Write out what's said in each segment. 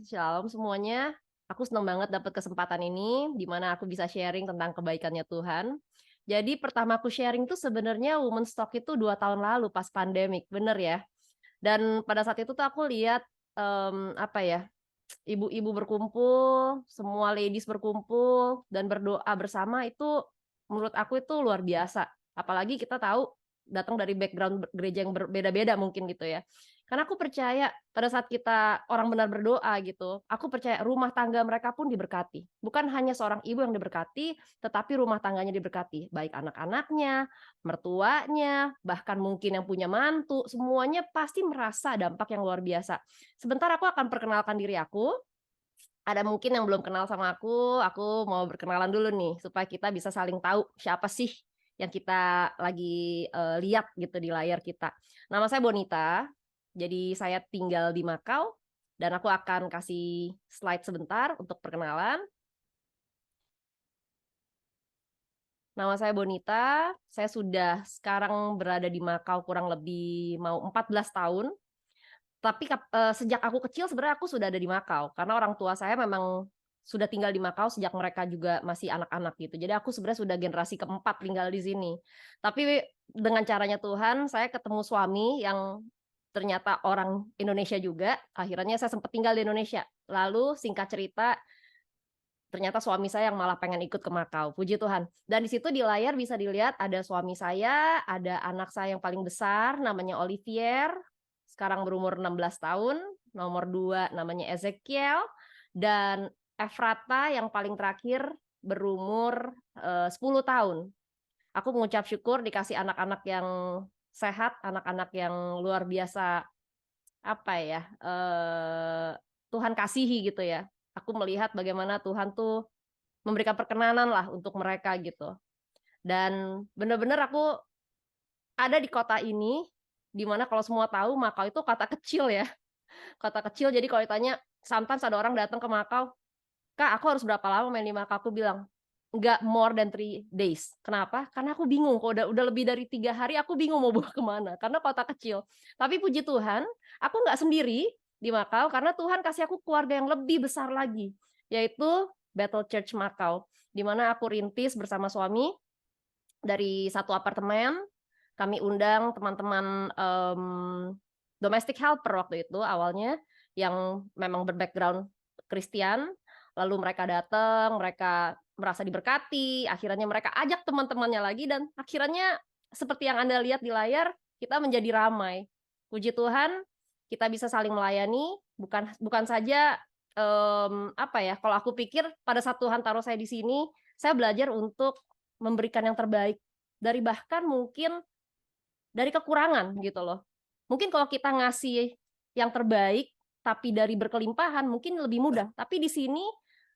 Shalom semuanya. Aku senang banget dapat kesempatan ini, di mana aku bisa sharing tentang kebaikannya Tuhan. Jadi pertama aku sharing tuh sebenarnya Women's Talk itu 2 tahun lalu pas pandemik, bener ya. Dan pada saat itu tuh aku lihat apa ya, ibu-ibu berkumpul, semua ladies berkumpul dan berdoa bersama itu menurut aku itu luar biasa. Apalagi kita tahu datang dari background gereja yang berbeda-beda mungkin gitu ya. Karena aku percaya pada saat kita orang benar berdoa gitu, aku percaya rumah tangga mereka pun diberkati. Bukan hanya seorang ibu yang diberkati, tetapi rumah tangganya diberkati. Baik anak-anaknya, mertuanya, bahkan mungkin yang punya mantu, semuanya pasti merasa dampak yang luar biasa. Sebentar aku akan perkenalkan diri aku. Ada mungkin yang belum kenal sama aku mau berkenalan dulu nih supaya kita bisa saling tahu siapa sih yang kita lagi lihat gitu di layar kita. Nama saya Bonita, jadi saya tinggal di Makau dan aku akan kasih slide sebentar untuk perkenalan. Nama saya Bonita, saya sudah sekarang berada di Makau kurang lebih mau 14 tahun. Tapi sejak aku kecil sebenarnya aku sudah ada di Makau, karena orang tua saya memang sudah tinggal di Makau sejak mereka juga masih anak-anak gitu. Jadi aku sebenarnya sudah generasi keempat tinggal di sini. Tapi dengan caranya Tuhan, saya ketemu suami yang ternyata orang Indonesia juga. Akhirnya saya sempat tinggal di Indonesia. Lalu singkat cerita, ternyata suami saya yang malah pengen ikut ke Makau. Puji Tuhan. Dan di situ di layar bisa dilihat ada suami saya, ada anak saya yang paling besar namanya Olivier, sekarang berumur 16 tahun, nomor 2 namanya Ezekiel, dan Efrata yang paling terakhir berumur 10 tahun. Aku mengucap syukur dikasih anak-anak yang sehat, anak-anak yang luar biasa, apa ya, Tuhan kasihi gitu ya. Aku melihat bagaimana Tuhan tuh memberikan perkenanan lah untuk mereka gitu. Dan benar-benar aku ada di kota ini, di mana kalau semua tahu Makau itu kota kecil ya. Kota kecil, jadi kalau ditanya, sometimes ada orang datang ke Makau, "Kak, aku harus berapa lama main di Makau?" Aku bilang, "Nggak more than 3 days." Kenapa? Karena aku bingung, kalau udah lebih dari 3 hari, aku bingung mau bawa kemana, karena kota kecil. Tapi puji Tuhan, aku nggak sendiri di Makau, karena Tuhan kasih aku keluarga yang lebih besar lagi, yaitu Bethel Church Makau, di mana aku rintis bersama suami dari satu apartemen. Kami undang teman-teman domestic helper waktu itu awalnya yang memang berbackground Kristen, lalu mereka datang, mereka merasa diberkati, akhirnya mereka ajak teman-temannya lagi dan akhirnya seperti yang Anda lihat di layar, kita menjadi ramai. Puji Tuhan, kita bisa saling melayani, bukan bukan saja apa ya, kalau aku pikir pada saat Tuhan taruh saya di sini, saya belajar untuk memberikan yang terbaik dari bahkan mungkin dari kekurangan gitu loh. Mungkin kalau kita ngasih yang terbaik tapi dari berkelimpahan mungkin lebih mudah. Tapi di sini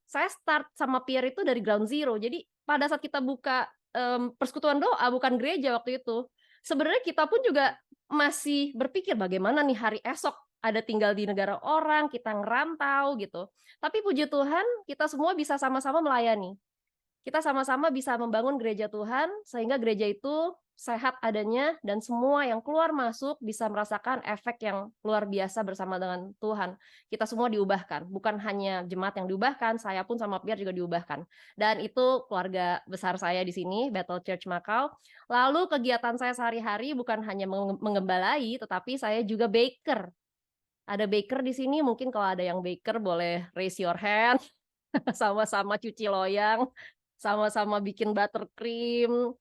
saya start sama Pierre itu dari ground zero. Jadi pada saat kita buka persekutuan doa bukan gereja waktu itu, sebenarnya kita pun juga masih berpikir bagaimana nih hari esok, ada tinggal di negara orang, kita ngerantau gitu. Tapi puji Tuhan, kita semua bisa sama-sama melayani. Kita sama-sama bisa membangun gereja Tuhan, sehingga gereja itu sehat adanya, dan semua yang keluar masuk bisa merasakan efek yang luar biasa bersama dengan Tuhan. Kita semua diubahkan, bukan hanya jemaat yang diubahkan, saya pun sama Pierre juga diubahkan. Dan itu keluarga besar saya di sini, Bethel Church Makau. Lalu kegiatan saya sehari-hari bukan hanya mengembalai, tetapi saya juga baker. Ada baker di sini, mungkin kalau ada yang baker boleh raise your hand. Sama-sama cuci loyang, sama-sama bikin buttercream,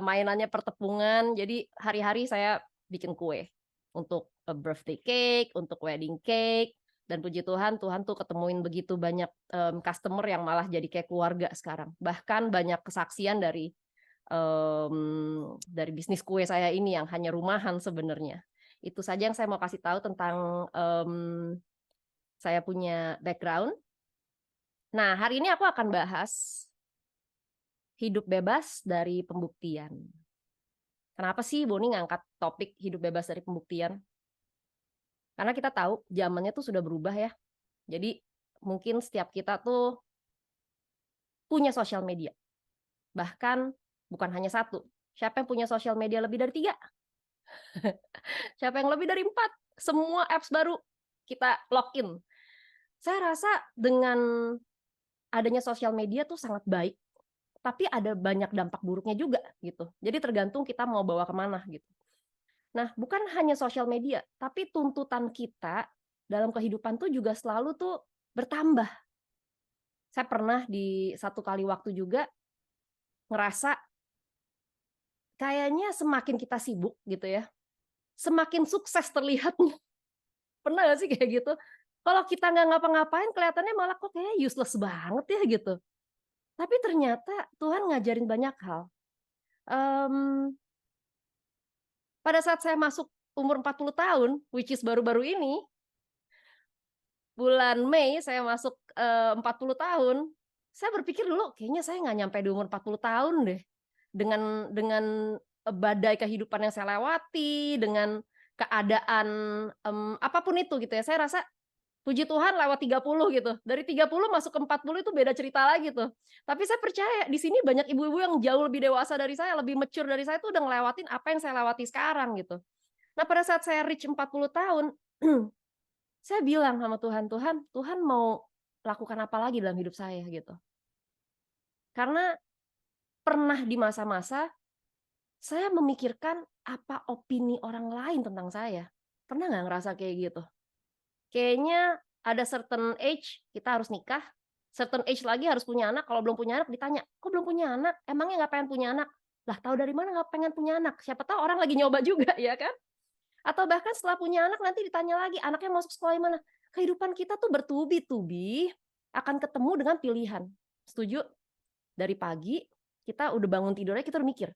mainannya pertepungan. Jadi hari-hari saya bikin kue untuk birthday cake, untuk wedding cake. Dan puji Tuhan, Tuhan tuh ketemuin begitu banyak customer yang malah jadi kayak keluarga sekarang. Bahkan banyak kesaksian dari bisnis kue saya ini yang hanya rumahan sebenarnya. Itu saja yang saya mau kasih tahu tentang saya punya background. Nah, hari ini aku akan bahas hidup bebas dari pembuktian. Kenapa sih Boni ngangkat topik hidup bebas dari pembuktian? Karena kita tahu zamannya tuh sudah berubah ya. Jadi mungkin setiap kita tuh punya sosial media. Bahkan bukan hanya satu. Siapa yang punya sosial media lebih dari 3? Siapa yang lebih dari 4? Semua apps baru kita login. Saya rasa dengan adanya sosial media tuh sangat baik, tapi ada banyak dampak buruknya juga gitu. Jadi tergantung kita mau bawa kemana gitu. Nah, bukan hanya sosial media, tapi tuntutan kita dalam kehidupan tuh juga selalu tuh bertambah. Saya pernah di satu kali waktu juga ngerasa kayaknya semakin kita sibuk gitu ya, semakin sukses terlihatnya. Pernah nggak sih kayak gitu? Kalau kita nggak ngapa-ngapain kelihatannya malah kok kayaknya useless banget ya gitu. Tapi ternyata Tuhan ngajarin banyak hal. Mmm, pada saat saya masuk umur 40 tahun, which is baru-baru ini, bulan Mei saya masuk, 40 tahun, saya berpikir dulu kayaknya saya nggak nyampe di umur 40 tahun deh. Dengan badai kehidupan yang saya lewati, dengan keadaan, apa itu gitu ya, saya rasa puji Tuhan lewat 30 gitu, dari 30 masuk ke 40 itu beda cerita lagi tuh. Tapi saya percaya di sini banyak ibu-ibu yang jauh lebih dewasa dari saya, lebih mature dari saya tuh udah ngelewatin apa yang saya lewati sekarang gitu. Nah pada saat saya reach 40 tahun, saya bilang sama Tuhan, "Tuhan, Tuhan mau lakukan apa lagi dalam hidup saya?" Gitu. Karena pernah di masa-masa saya memikirkan apa opini orang lain tentang saya. Pernah nggak ngerasa kayak gitu? Kayaknya ada certain age kita harus nikah, certain age lagi harus punya anak, kalau belum punya anak ditanya, "Kok belum punya anak? Emangnya nggak pengen punya anak?" Lah tahu dari mana nggak pengen punya anak? Siapa tahu orang lagi nyoba juga ya kan? Atau bahkan setelah punya anak nanti ditanya lagi, "Anaknya masuk sekolah yang mana?" Kehidupan kita tuh bertubi-tubi akan ketemu dengan pilihan. Setuju? Dari pagi kita udah bangun tidurnya kita udah mikir,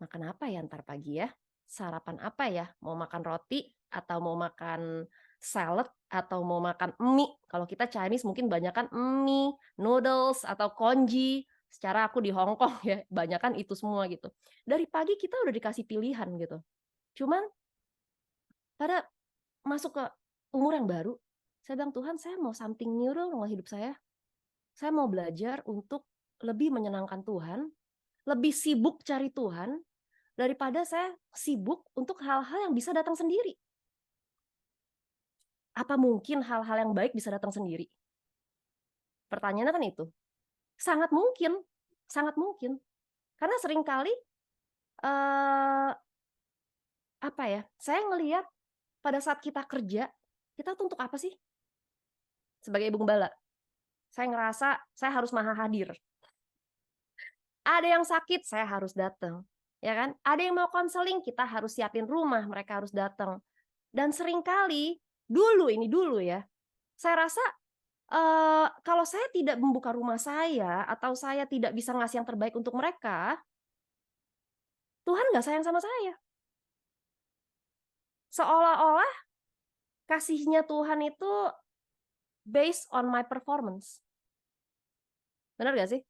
"Makan apa ya entar pagi ya? Sarapan apa ya? Mau makan roti atau mau makan salad atau mau makan mie?" Kalau kita Chinese mungkin banyakan mie, noodles atau congee. Secara aku di Hong Kong ya, banyakan itu semua gitu. Dari pagi kita udah dikasih pilihan gitu. Cuman pada masuk ke umur yang baru, saya bilang, "Tuhan, saya mau something new dong dalam hidup saya. Saya mau belajar untuk lebih menyenangkan Tuhan, lebih sibuk cari Tuhan, daripada saya sibuk untuk hal-hal yang bisa datang sendiri." Apa mungkin hal-hal yang baik bisa datang sendiri? Pertanyaannya kan itu. Sangat mungkin, sangat mungkin. Karena seringkali, eee, apa ya, saya ngelihat pada saat kita kerja, kita tuh untuk apa sih? Sebagai ibu gembala, saya ngerasa saya harus maha hadir. Ada yang sakit, saya harus datang, ya kan? Ada yang mau konseling, kita harus siapin rumah, mereka harus datang. Dan seringkali, dulu ya, saya rasa, kalau saya tidak membuka rumah saya, atau saya tidak bisa ngasih yang terbaik untuk mereka, Tuhan nggak sayang sama saya. Seolah-olah kasihnya Tuhan itu based on my performance. Benar nggak sih?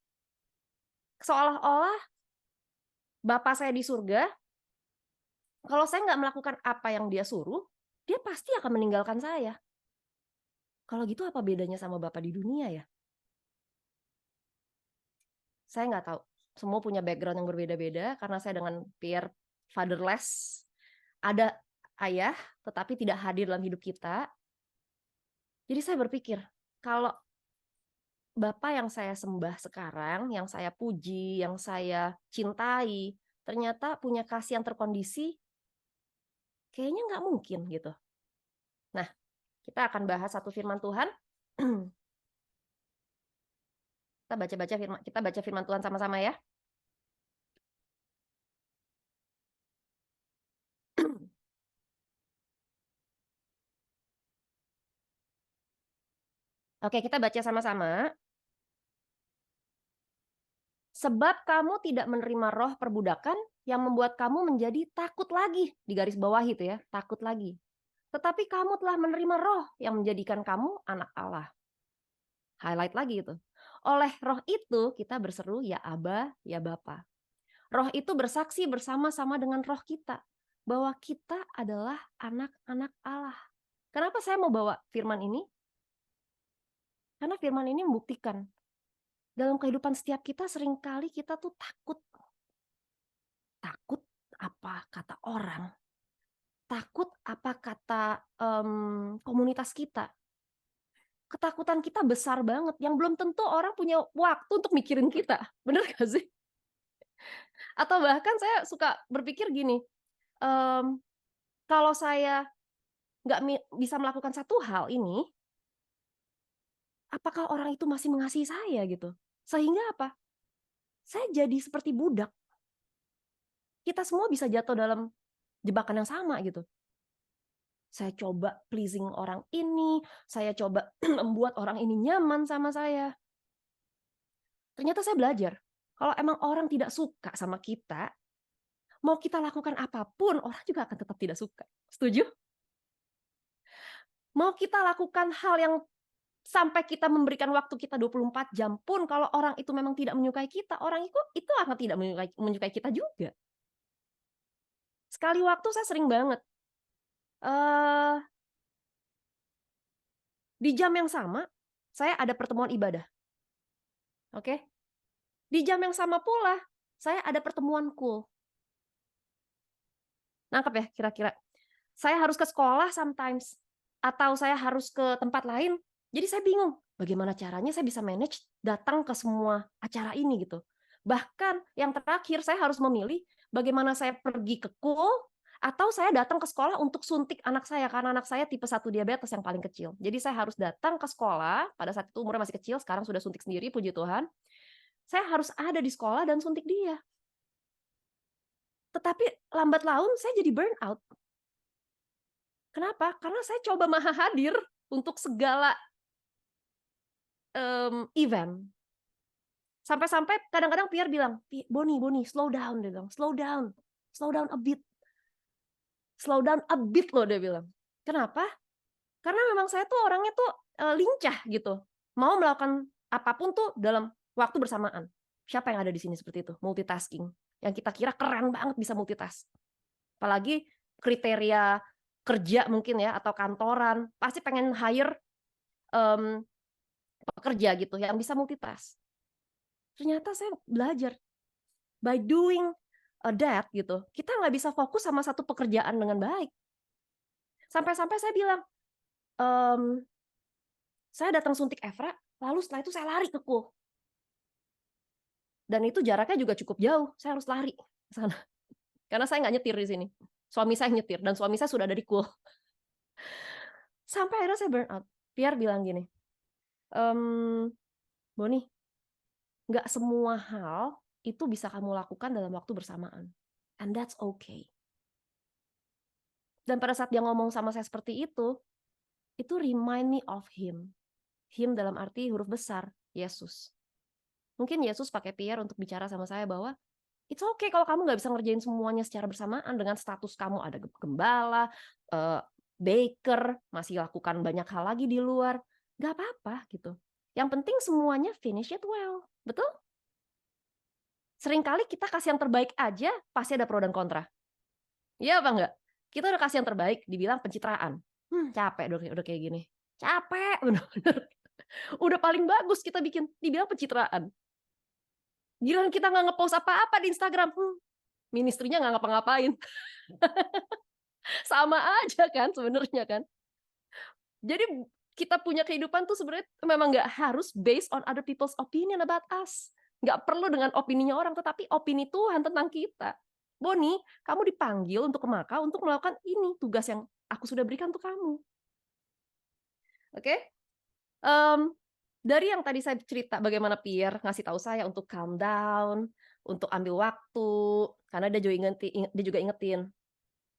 Seolah-olah Bapak saya di surga, kalau saya nggak melakukan apa yang Dia suruh, Dia pasti akan meninggalkan saya. Kalau gitu apa bedanya sama Bapak di dunia ya? Saya nggak tahu. Semua punya background yang berbeda-beda karena saya dengan peer fatherless. Ada ayah tetapi tidak hadir dalam hidup kita. Jadi saya berpikir, kalau Bapak yang saya sembah sekarang, yang saya puji, yang saya cintai, ternyata punya kasih yang terkondisi, kayaknya nggak mungkin gitu. Nah, kita akan bahas satu firman Tuhan. Kita baca firman Tuhan sama-sama ya. Oke, kita baca sama-sama. Sebab kamu tidak menerima roh perbudakan yang membuat kamu menjadi takut lagi. Di garis bawah itu ya, takut lagi. Tetapi kamu telah menerima roh yang menjadikan kamu anak Allah. Highlight lagi itu. Oleh roh itu kita berseru, ya Aba, ya Bapa. Roh itu bersaksi bersama-sama dengan roh kita bahwa kita adalah anak-anak Allah. Kenapa saya mau bawa firman ini? Karena firman ini membuktikan dalam kehidupan setiap kita seringkali kita tuh takut. Takut apa kata orang, takut apa kata komunitas kita. ketakutan kita besar banget, yang belum tentu orang punya waktu untuk mikirin kita, bener gak sih? Atau bahkan saya suka berpikir gini, mmm, kalau saya nggak bisa melakukan satu hal ini, apakah orang itu masih mengasihi saya gitu? Sehingga apa? Saya jadi seperti budak, kita semua bisa jatuh dalam jebakan yang sama gitu. Saya coba pleasing orang ini, saya coba membuat orang ini nyaman sama saya. Ternyata saya belajar, kalau emang orang tidak suka sama kita, mau kita lakukan apapun, orang juga akan tetap tidak suka. Setuju? Mau kita lakukan hal yang sampai kita memberikan waktu kita 24 jam pun, kalau orang itu memang tidak menyukai kita, orang itu akan tidak menyukai kita juga. Sekali waktu saya sering banget, eee, di jam yang sama, saya ada pertemuan ibadah, oke? Di jam yang sama pula, saya ada pertemuan cool. Nangkep ya kira-kira? Saya harus ke sekolah sometimes, atau saya harus ke tempat lain, jadi saya bingung, bagaimana caranya saya bisa manage datang ke semua acara ini gitu. Bahkan yang terakhir saya harus memilih bagaimana saya pergi ke cool, atau saya datang ke sekolah untuk suntik anak saya, karena anak saya tipe 1 diabetes yang paling kecil. Jadi saya harus datang ke sekolah, pada saat itu umurnya masih kecil, sekarang sudah suntik sendiri puji Tuhan. Saya harus ada di sekolah dan suntik dia. Tetapi lambat laun saya jadi burnout. Kenapa? Karena saya coba maha hadir untuk segala, event. Sampai-sampai kadang-kadang Pierre bilang, Boni, slow down," dia bilang, slow down a bit loh," dia bilang. Kenapa? Karena memang saya tuh orangnya tuh, lincah gitu, mau melakukan apapun tuh dalam waktu bersamaan. Siapa yang ada di sini seperti itu? Multitasking, yang kita kira keren banget bisa multitask. Apalagi kriteria kerja mungkin ya, atau kantoran, pasti pengen hire, mmm, pekerja gitu yang bisa multitask. Ternyata saya belajar, by doing, that gitu, kita nggak bisa fokus sama satu pekerjaan dengan baik. Sampai-sampai saya bilang, mmm, saya datang suntik Evra, lalu setelah itu saya lari ke Cool. Dan itu jaraknya juga cukup jauh, saya harus lari ke sana. Karena saya nggak nyetir di sini. Suami saya nyetir dan suami saya sudah ada di Cool. Sampai akhirnya saya burn out. Pierre bilang gini, mmm, "Boni, nggak semua hal itu bisa kamu lakukan dalam waktu bersamaan, and that's okay." Dan pada saat dia ngomong sama saya seperti itu remind me of him. Him dalam arti huruf besar, Yesus. Mungkin Yesus pakai Pierre untuk bicara sama saya bahwa it's okay kalau kamu nggak bisa ngerjain semuanya secara bersamaan dengan status kamu ada gembala, baker, masih lakukan banyak hal lagi di luar, nggak apa-apa gitu. Yang penting semuanya finish it well, betul? Seringkali kita kasih yang terbaik aja pasti ada pro dan kontra. Iya apa enggak? Kita udah kasih yang terbaik, dibilang pencitraan. Capek udah kayak gini. Capek, bener-bener. Udah paling bagus kita bikin, dibilang pencitraan. Giliran kita nggak nge-post apa-apa di Instagram, ministrinya nggak ngapa-ngapain. Sama aja kan sebenarnya kan. Jadi kita punya kehidupan tuh sebenarnya memang nggak harus based on other people's opinion about us. Nggak perlu dengan opininya orang, tetapi opini Tuhan tentang kita. Boni, kamu dipanggil untuk ke Makau untuk melakukan ini, tugas yang aku sudah berikan untuk kamu. Oke? Dari yang tadi saya cerita bagaimana Pierre ngasih tahu saya untuk calm down, untuk ambil waktu, karena dia juga ingetin,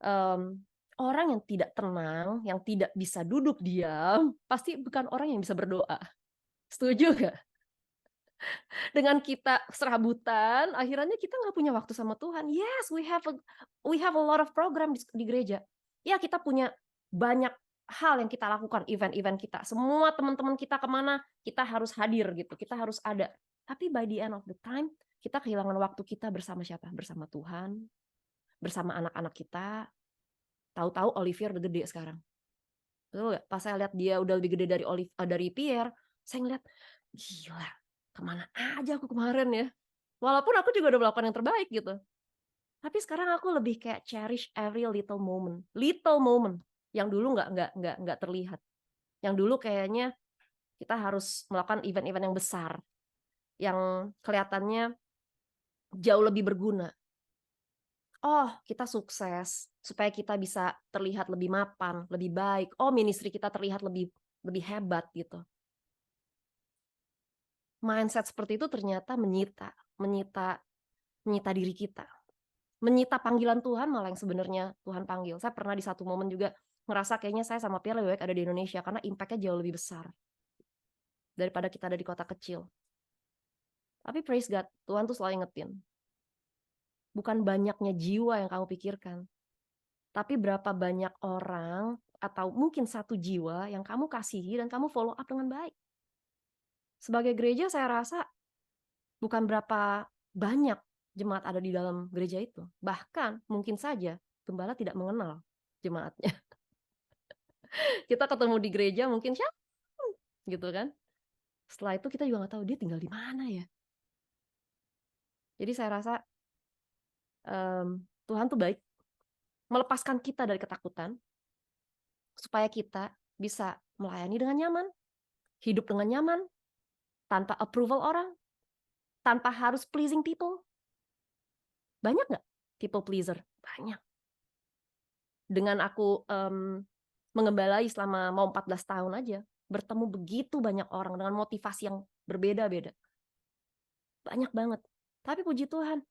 mmm, orang yang tidak tenang, yang tidak bisa duduk diam, pasti bukan orang yang bisa berdoa. Setuju nggak? Dengan kita serabutan, akhirnya kita nggak punya waktu sama Tuhan. Yes, we have a lot of program di gereja. Ya, kita punya banyak hal yang kita lakukan, event-event kita. Semua teman-teman kita kemana, kita harus hadir gitu, kita harus ada. Tapi by the end of the time, kita kehilangan waktu kita bersama siapa? Bersama Tuhan, bersama anak-anak kita. Tahu-tahu Olivier udah gede sekarang. Betul nggak? Pas saya lihat dia udah lebih gede dari Pierre, saya ngeliat, gila, kemana aja aku kemarin ya. Walaupun aku juga udah melakukan yang terbaik gitu. Tapi sekarang aku lebih kayak cherish every little moment yang dulu nggak terlihat. Yang dulu kayaknya Kita harus melakukan event-event yang besar, yang kelihatannya jauh lebih berguna. Oh, kita sukses supaya kita bisa terlihat lebih mapan, lebih baik. Oh, ministry kita terlihat lebih lebih hebat gitu. Mindset seperti itu ternyata menyita, menyita, menyita diri kita. Menyita panggilan Tuhan malah yang sebenarnya Tuhan panggil. Saya pernah di satu momen juga ngerasa kayaknya saya sama Pierre lebih baik ada di Indonesia karena impact-nya jauh lebih besar daripada kita ada di kota kecil. Tapi praise God, Tuhan tuh selalu ingetin. Bukan banyaknya jiwa yang kamu pikirkan, tapi berapa banyak orang atau mungkin satu jiwa yang kamu kasihi dan kamu follow up dengan baik. Sebagai gereja saya rasa bukan berapa banyak jemaat ada di dalam gereja itu. Bahkan mungkin saja gembala tidak mengenal jemaatnya. Kita ketemu di gereja mungkin siapa gitu kan. Setelah itu kita juga nggak tahu dia tinggal di mana ya. Jadi saya rasa Tuhan tuh baik, melepaskan kita dari ketakutan supaya kita bisa melayani dengan nyaman, hidup dengan nyaman, tanpa approval orang, tanpa harus pleasing people. Banyak nggak people pleaser? Banyak. Dengan aku mengembalai selama mau 14 tahun aja, bertemu begitu banyak orang dengan motivasi yang berbeda-beda. Banyak banget. Tapi puji Tuhan,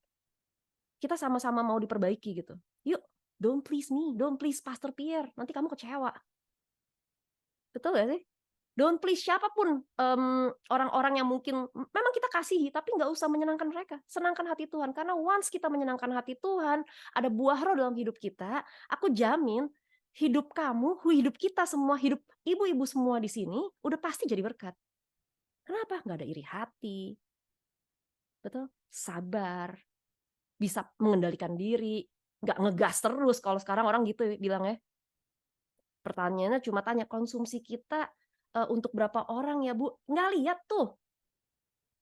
kita sama-sama mau diperbaiki gitu. Yuk, don't please me, don't please Pastor Pierre, nanti kamu kecewa. Betul gak sih? Don't please siapapun orang-orang yang mungkin memang kita kasihi, tapi nggak usah menyenangkan mereka. Senangkan hati Tuhan, karena once kita menyenangkan hati Tuhan, ada buah roh dalam hidup kita, aku jamin hidup kamu, hidup kita semua, hidup ibu-ibu semua di sini, udah pasti jadi berkat. Kenapa? Nggak ada iri hati, betul? Sabar, bisa mengendalikan diri, nggak ngegas terus. Kalau sekarang orang gitu bilangnya. Pertanyaannya cuma tanya konsumsi kita untuk berapa orang ya Bu? Nggak lihat tuh.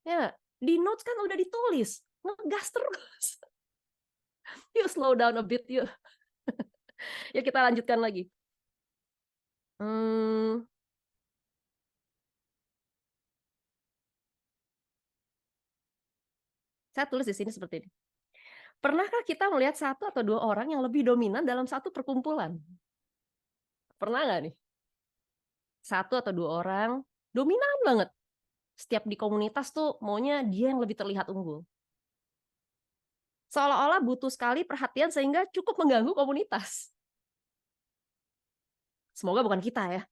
Ya, di notes kan udah ditulis. Ngegas terus. Yuk slow down a bit yuk. Ya kita lanjutkan lagi. Saya tulis di sini seperti ini. Pernahkah kita melihat satu atau dua orang yang lebih dominan dalam satu perkumpulan? Pernah nggak nih? Satu atau dua orang dominan banget. Setiap di komunitas tuh maunya dia yang lebih terlihat unggul. Seolah-olah butuh sekali perhatian sehingga cukup mengganggu komunitas. Semoga bukan kita ya.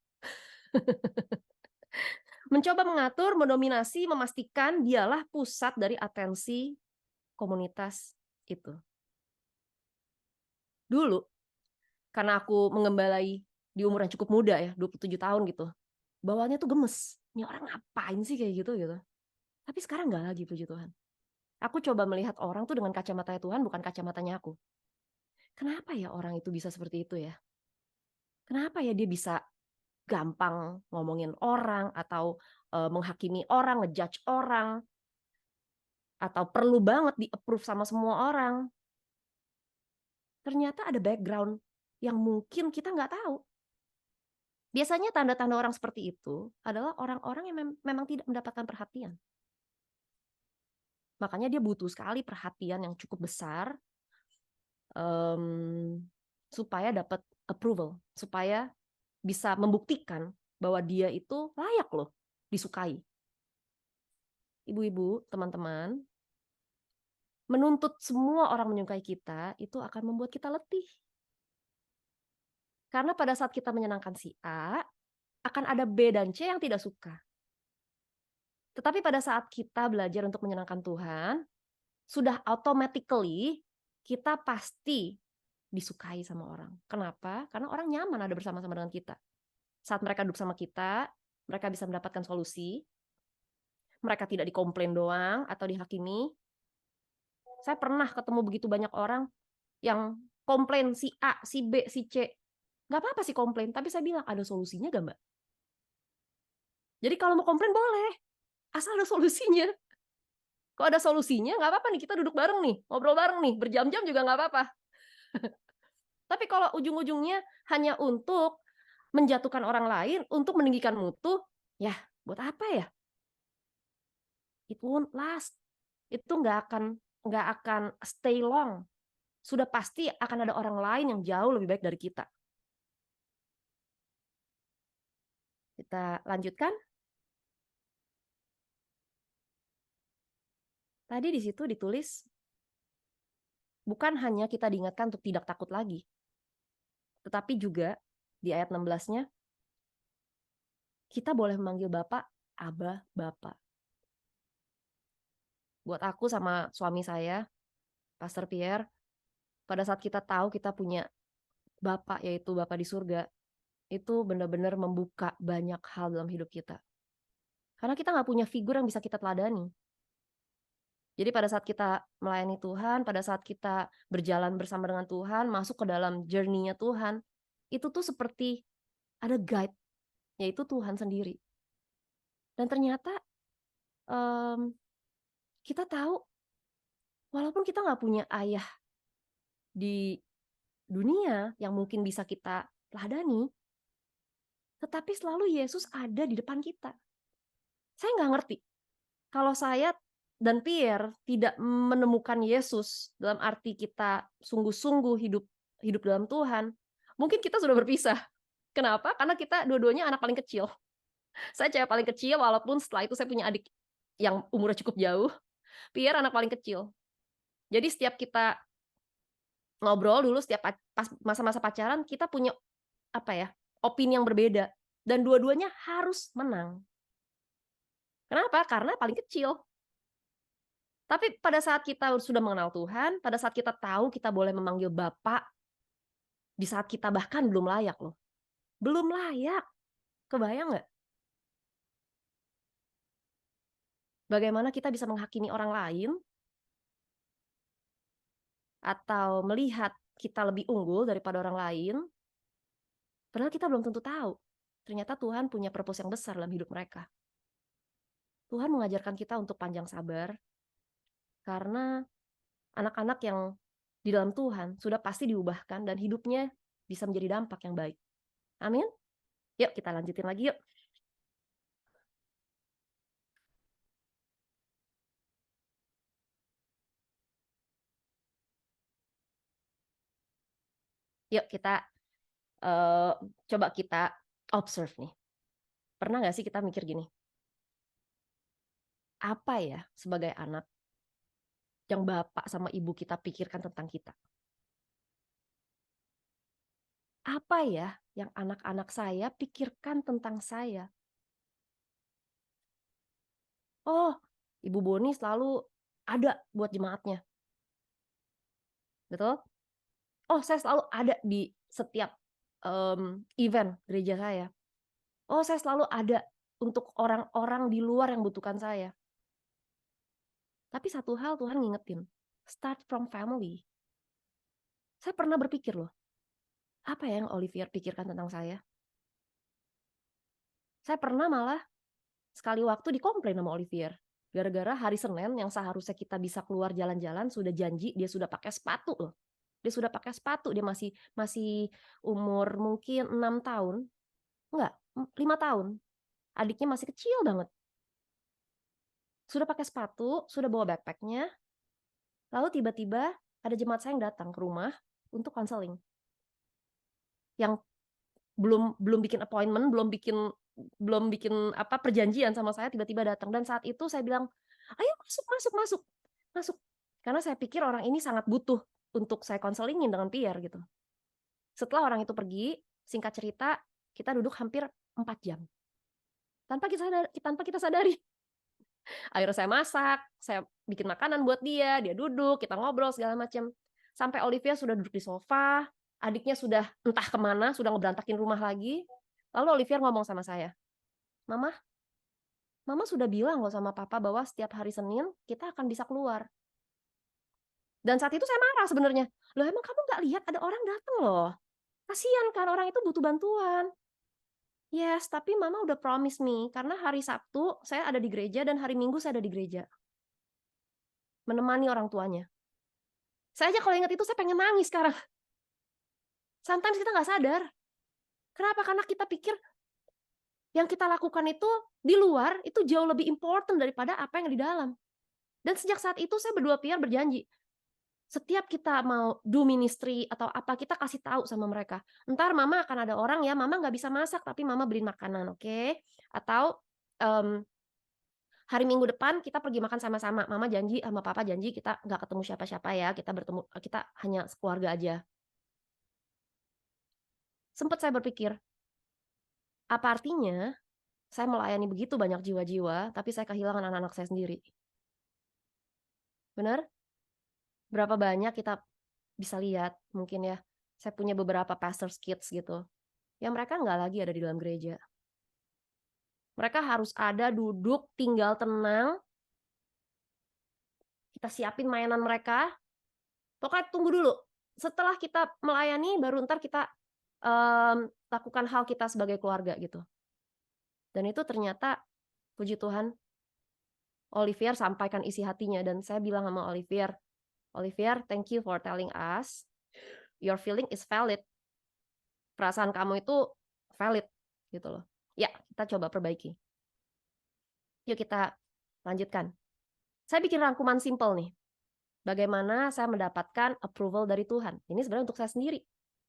Mencoba mengatur, mendominasi, memastikan dialah pusat dari atensi komunitas itu. Dulu, karena aku mengembalai di umur yang cukup muda ya, 27 tahun gitu, bawaannya tuh gemes. Ini orang ngapain sih kayak gitu gitu. Tapi sekarang nggak lagi, puji Tuhan. Aku coba melihat orang tuh dengan kacamata Tuhan, bukan kacamatanya aku. Kenapa ya orang itu bisa seperti itu ya? Kenapa ya dia bisa gampang ngomongin orang atau menghakimi orang, ngejudge orang, atau perlu banget di-approve sama semua orang? Ternyata ada background yang mungkin kita nggak tahu. Biasanya tanda-tanda orang seperti itu adalah orang-orang yang memang tidak mendapatkan perhatian. Makanya dia butuh sekali perhatian yang cukup besar supaya dapat approval, supaya bisa membuktikan bahwa dia itu layak loh disukai. Ibu-ibu, teman-teman, menuntut semua orang menyukai kita itu akan membuat kita letih. Karena pada saat kita menyenangkan si A, akan ada B dan C yang tidak suka. Tetapi pada saat kita belajar untuk menyenangkan Tuhan, sudah automatically kita pasti disukai sama orang. Kenapa? Karena orang nyaman ada bersama-sama dengan kita. Saat mereka duduk sama kita, mereka bisa mendapatkan solusi. Mereka tidak dikomplain doang atau dihakimi. Saya pernah ketemu begitu banyak orang yang komplain si A, si B, si C. Nggak apa-apa sih komplain, tapi saya bilang, ada solusinya gak Mbak? Jadi kalau mau komplain boleh, asal ada solusinya. Kalau ada solusinya, nggak apa-apa nih, kita duduk bareng nih, ngobrol bareng nih, berjam-jam juga nggak apa-apa. Tapi kalau ujung-ujungnya hanya untuk menjatuhkan orang lain, untuk meninggikan mutu, ya Buat apa ya? It won't last. Itu nggak akan stay long. Sudah pasti akan ada orang lain yang jauh lebih baik dari kita. Kita lanjutkan. Tadi di situ ditulis, bukan hanya kita diingatkan untuk tidak takut lagi, tetapi juga di ayat 16-nya, kita boleh memanggil Bapak, Abah, Bapak. Buat aku sama suami saya, Pastor Pierre, pada saat kita tahu kita punya Bapak, yaitu Bapak di surga, itu benar-benar membuka banyak hal dalam hidup kita. Karena kita nggak punya figur yang bisa kita teladani. Jadi pada saat kita melayani Tuhan, pada saat kita berjalan bersama dengan Tuhan, masuk ke dalam journey-nya Tuhan, itu tuh seperti ada guide, yaitu Tuhan sendiri. Dan ternyata kita tahu, walaupun kita nggak punya ayah di dunia yang mungkin bisa kita teladani, tetapi selalu Yesus ada di depan kita. Saya nggak ngerti, kalau saya dan Pierre tidak menemukan Yesus dalam arti kita sungguh-sungguh hidup dalam Tuhan, mungkin kita sudah berpisah. Kenapa? Karena kita dua-duanya anak paling kecil. Saya cewek paling kecil, walaupun setelah itu saya punya adik yang umurnya cukup jauh. Pierre anak paling kecil. Jadi setiap kita ngobrol dulu, setiap pas masa-masa pacaran, kita punya opini yang berbeda. Dan dua-duanya harus menang. Kenapa? Karena paling kecil. Tapi pada saat kita sudah mengenal Tuhan, pada saat kita tahu kita boleh memanggil Bapak, di saat kita bahkan belum layak loh. Belum layak. Kebayang nggak? Bagaimana kita bisa menghakimi orang lain, atau melihat kita lebih unggul daripada orang lain, padahal kita belum tentu tahu. Ternyata Tuhan punya purpose yang besar dalam hidup mereka. Tuhan mengajarkan kita untuk panjang sabar, karena anak-anak yang di dalam Tuhan sudah pasti diubahkan dan hidupnya bisa menjadi dampak yang baik. Amin. Yuk kita lanjutin lagi yuk. Yuk kita coba kita observe nih. Pernah nggak sih kita mikir gini? Apa ya sebagai anak yang bapak sama ibu kita pikirkan tentang kita? Apa ya yang anak-anak saya pikirkan tentang saya? Oh, Ibu Boni selalu ada buat jemaatnya. Betul? Oh, saya selalu ada di setiap event gereja saya. Oh, saya selalu ada untuk orang-orang di luar yang butuhkan saya. Tapi satu hal Tuhan ngingetin, start from family. Saya pernah berpikir loh, apa yang Olivier pikirkan tentang saya? Saya pernah malah sekali waktu dikomplain sama Olivier. Gara-gara hari Senin yang seharusnya kita bisa keluar jalan-jalan, sudah janji dia sudah pakai sepatu loh. Dia sudah pakai sepatu, dia masih umur mungkin 6 tahun. Enggak, 5 tahun. Adiknya masih kecil banget. Sudah pakai sepatu, sudah bawa backpacknya. Lalu tiba-tiba ada jemaat saya yang datang ke rumah untuk konseling. Yang belum bikin appointment, belum bikin perjanjian sama saya, tiba-tiba datang. Dan saat itu saya bilang, ayo masuk. Karena saya pikir orang ini sangat butuh untuk saya konselingin dengan Pierre gitu. Setelah orang itu pergi, singkat cerita, kita duduk hampir 4 jam. Tanpa kita sadari. Akhirnya saya masak, saya bikin makanan buat dia duduk, kita ngobrol segala macam. Sampai Olivia sudah duduk di sofa, adiknya sudah entah kemana, sudah ngeberantakin rumah lagi. Lalu Olivia ngomong sama saya, Mama sudah bilang loh sama Papa bahwa setiap hari Senin kita akan bisa keluar. Dan saat itu saya marah sebenarnya. Loh emang kamu nggak lihat ada orang datang loh? Kasian kan, orang itu butuh bantuan. Yes, tapi Mama udah promise nih, karena hari Sabtu saya ada di gereja dan hari Minggu saya ada di gereja. Menemani orang tuanya. Saya aja kalau ingat itu saya pengen nangis sekarang. Sometimes kita nggak sadar. Kenapa? Karena kita pikir Yang kita lakukan itu di luar itu jauh lebih important daripada apa yang di dalam. Dan sejak saat itu saya berdua PR berjanji, setiap kita mau do ministry atau apa, kita kasih tahu sama mereka. Entar mama akan ada orang ya, mama nggak bisa masak tapi mama beliin makanan, oke? Atau hari Minggu depan kita pergi makan sama-sama. Mama janji sama papa janji kita nggak ketemu siapa-siapa ya, kita hanya sekeluarga aja. Sempat saya berpikir, apa artinya saya melayani begitu banyak jiwa-jiwa, tapi saya kehilangan anak-anak saya sendiri. Benar? Berapa banyak kita bisa lihat, mungkin ya, saya punya beberapa pastor's kids gitu, yang mereka nggak lagi ada di dalam gereja. Mereka harus ada, duduk, tinggal tenang, kita siapin mainan mereka, pokoknya tunggu dulu. Setelah kita melayani, baru ntar kita lakukan hal kita sebagai keluarga gitu. Dan itu ternyata, puji Tuhan, Olivier sampaikan isi hatinya, dan saya bilang sama Olivier, thank you for telling us, your feeling is valid. Perasaan kamu itu valid, gitu loh. Ya, kita coba perbaiki. Yuk kita lanjutkan. Saya bikin rangkuman simple nih. Bagaimana saya mendapatkan approval dari Tuhan. Ini sebenarnya untuk saya sendiri.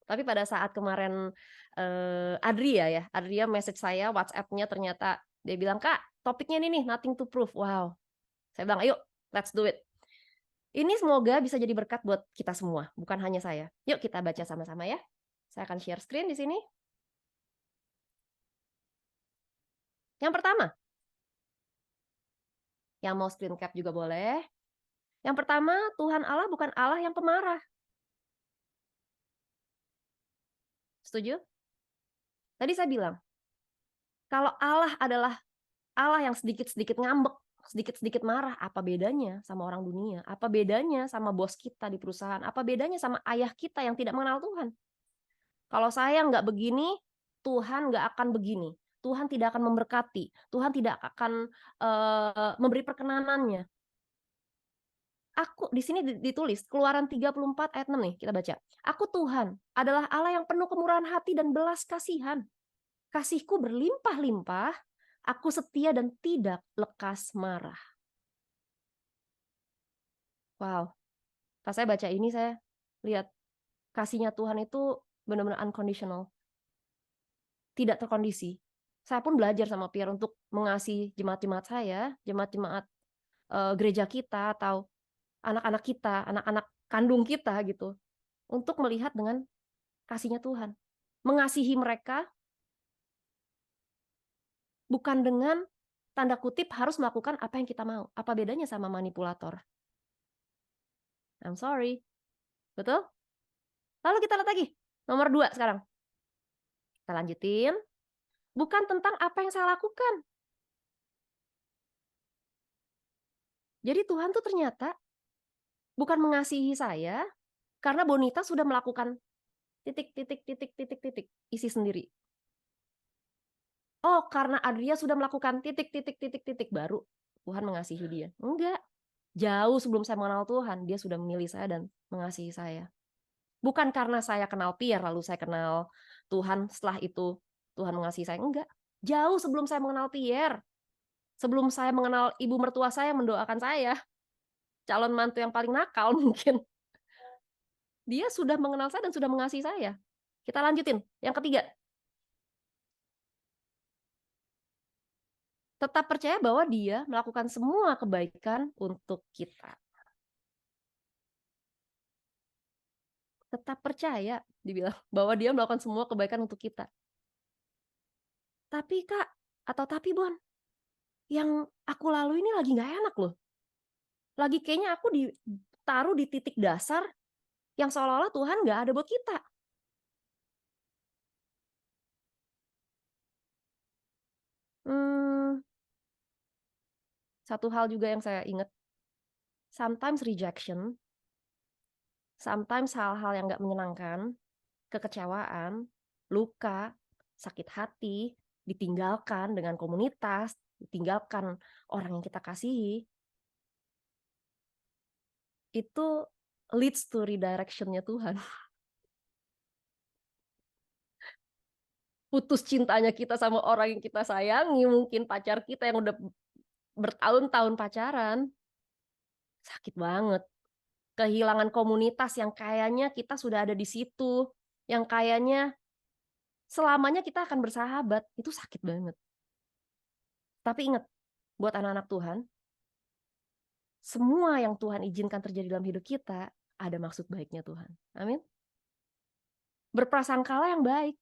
Tapi pada saat kemarin Adria message saya, WhatsApp-nya ternyata dia bilang, Kak, topiknya ini nih, nothing to prove. Wow. Saya bilang, ayo, let's do it. Ini semoga bisa jadi berkat buat kita semua, bukan hanya saya. Yuk kita baca sama-sama ya. Saya akan share screen di sini. Yang pertama, yang mau screen cap juga boleh. Yang pertama, Tuhan Allah bukan Allah yang pemarah. Setuju? Tadi saya bilang, kalau Allah adalah Allah yang sedikit-sedikit ngambek, sedikit-sedikit marah, apa bedanya sama orang dunia? Apa bedanya sama bos kita di perusahaan? Apa bedanya sama ayah kita yang tidak mengenal Tuhan? Kalau saya nggak begini, Tuhan nggak akan begini. Tuhan tidak akan memberkati. Tuhan tidak akan memberi perkenanannya. Aku di sini ditulis Keluaran 34 ayat 6 nih, kita baca. Aku Tuhan adalah Allah yang penuh kemurahan hati dan belas kasihan. Kasihku berlimpah-limpah, aku setia dan tidak lekas marah. Wow. Pas saya baca ini saya lihat kasihnya Tuhan itu benar-benar unconditional. Tidak terkondisi. Saya pun belajar sama Pierre untuk mengasihi jemaat-jemaat saya, jemaat-jemaat gereja kita atau anak-anak kita, anak-anak kandung kita gitu, untuk melihat dengan kasihnya Tuhan. Mengasihi mereka bukan dengan tanda kutip harus melakukan apa yang kita mau. Apa bedanya sama manipulator? I'm sorry. Betul? Lalu kita lihat lagi. Nomor 2 sekarang. Kita lanjutin. Bukan tentang apa yang saya lakukan. Jadi Tuhan tuh ternyata bukan mengasihi saya karena Bonita sudah melakukan titik, titik, titik, titik, titik. Isi sendiri. Oh, karena Adria sudah melakukan titik, titik, titik, titik. Baru Tuhan mengasihi dia. Enggak. Jauh sebelum saya mengenal Tuhan, dia sudah memilih saya dan mengasihi saya. Bukan karena saya kenal Pierre, lalu saya kenal Tuhan, setelah itu Tuhan mengasihi saya. Enggak. Jauh sebelum saya mengenal Pierre, sebelum saya mengenal ibu mertua saya yang mendoakan saya, calon mantu yang paling nakal mungkin. Dia sudah mengenal saya dan sudah mengasihi saya. Kita lanjutin. Yang ketiga. Tetap percaya bahwa dia melakukan semua kebaikan untuk kita. Tetap percaya, dibilang, bahwa dia melakukan semua kebaikan untuk kita. Tapi Kak, atau tapi Bon, yang aku lalui ini lagi nggak enak loh. Lagi kayaknya aku ditaruh di titik dasar yang seolah-olah Tuhan nggak ada buat kita. Satu hal juga yang saya ingat, sometimes rejection, sometimes hal-hal yang nggak menyenangkan, kekecewaan, luka, sakit hati, ditinggalkan dengan komunitas, ditinggalkan orang yang kita kasihi, itu leads to redirection-nya Tuhan. putus cintanya kita sama orang yang kita sayangi, mungkin pacar kita yang udah bertahun-tahun pacaran. Sakit banget. Kehilangan komunitas yang kayaknya kita sudah ada di situ, yang kayaknya selamanya kita akan bersahabat, itu sakit banget. Tapi ingat, buat anak-anak Tuhan, semua yang Tuhan izinkan terjadi dalam hidup kita, ada maksud baiknya Tuhan. Amin. Berprasangkalah yang baik.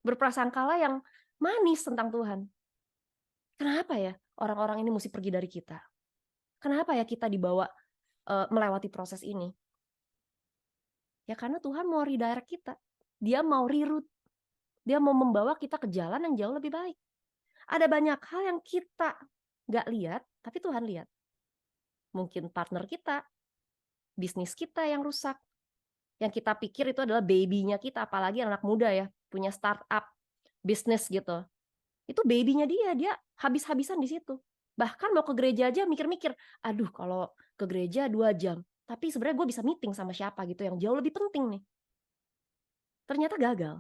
Berprasangkalah yang manis tentang Tuhan. Kenapa ya orang-orang ini mesti pergi dari kita? Kenapa ya kita dibawa melewati proses ini? Ya karena Tuhan mau redirect kita. Dia mau reroute. Dia mau membawa kita ke jalan yang jauh lebih baik. Ada banyak hal yang kita nggak lihat, tapi Tuhan lihat. Mungkin partner kita, bisnis kita yang rusak. Yang kita pikir itu adalah baby-nya kita, apalagi anak muda ya, punya startup, bisnis gitu. Itu baby-nya dia habis-habisan di situ. Bahkan mau ke gereja aja mikir-mikir, aduh kalau ke gereja 2 jam, tapi sebenarnya gue bisa meeting sama siapa gitu yang jauh lebih penting nih. Ternyata gagal.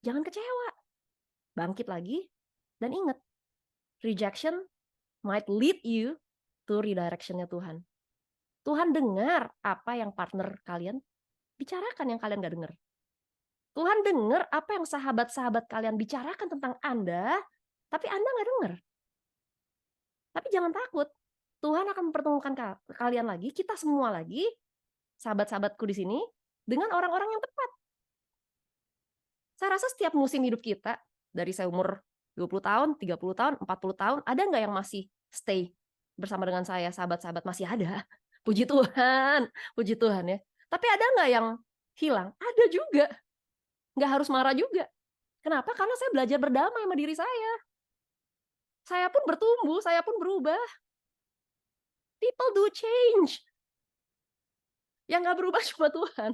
Jangan kecewa. Bangkit lagi, dan ingat, rejection might lead you to redirection-nya Tuhan. Tuhan dengar apa yang partner kalian bicarakan yang kalian gak dengar. Tuhan dengar apa yang sahabat-sahabat kalian bicarakan tentang Anda, tapi Anda gak dengar. Tapi jangan takut, Tuhan akan mempertemukan kalian lagi, kita semua lagi, sahabat-sahabatku di sini, dengan orang-orang yang tepat. Saya rasa setiap musim hidup kita, dari saya umur 20 tahun, 30 tahun, 40 tahun, ada nggak yang masih stay bersama dengan saya, sahabat-sahabat? Masih ada. Puji Tuhan ya. Tapi ada nggak yang hilang? Ada juga. Nggak harus marah juga. Kenapa? Karena saya belajar berdamai sama diri saya. Saya pun bertumbuh, saya pun berubah. People do change. Yang nggak berubah cuma Tuhan.